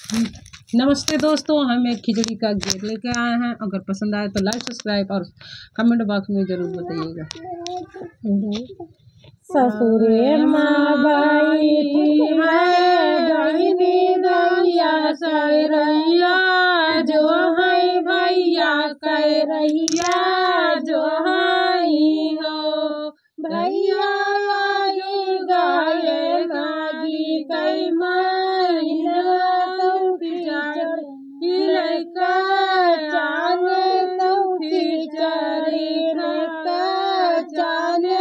नमस्ते दोस्तों, हम एक खिचड़ी का घेर लेके आए हैं। अगर पसंद आए तो लाइक, सब्सक्राइब और कमेंट बॉक्स में ज़रूर बताइएगा। ससुरे माँ बैठी है बहिनी गैया सैरैया जो है भैया कैरैया जो है हो भैया आई गाये गागी कई महीना तौ लड़का जाने तौ खिचड़ी का जाने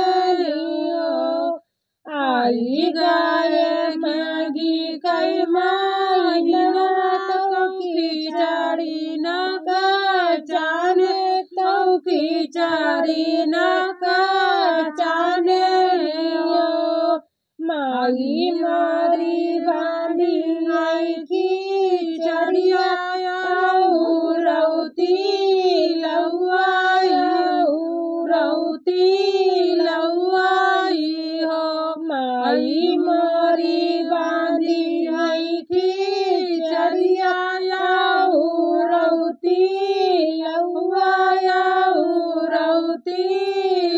आई गाये मागी कई महीना तौ खिचड़ी न का जाने तौ खिचड़ी न का जाने मागी मारी बानी आई खिचड़िया रौती लौआई हो माई मोरी बांधी आई खिचड़िया रौती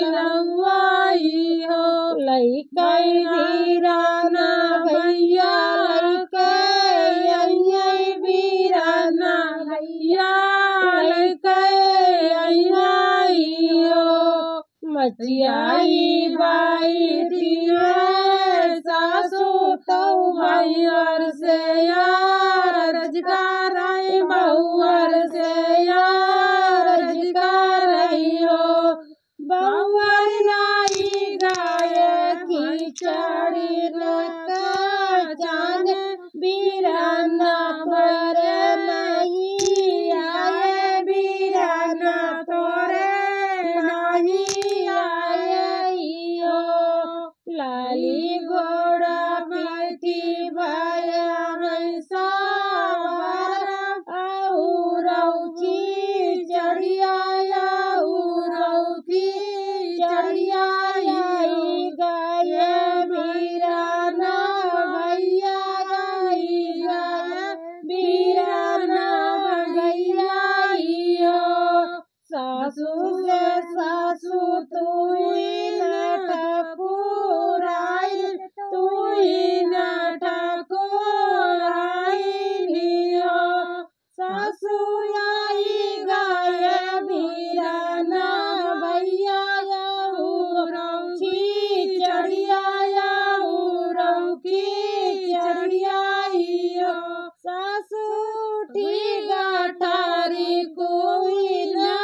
लौआई हो लइकई वीराना भैया लइकई वीराना भैया लइकई हो मचियाई बाई दिया सासू तौ भैयर से यार रजगार बहुअर से यार रजगार हो बहुअर लाई गाय खिचड़ी का जाने बीराना पर नहीं आए बीराना तोरे नहीं आए लाली घोड़ा बैठी भया है सवार औरौखी चढ़िया औरौखी चढ़िया गाय बीराना भैया गाय बीराना भैया सासू से सासू तू सासू आई गाय बीराना भैया चढ़िया सासू ठीगा ठारी कोई ना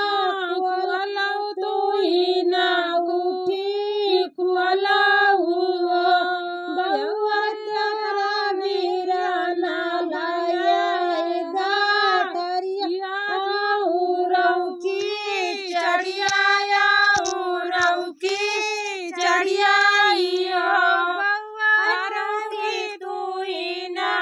कुलाऊ तू ना उठी कुलाऊ बहुआ तेरा बीराना लाया गाठरिया रौकी चढ़िया तू ना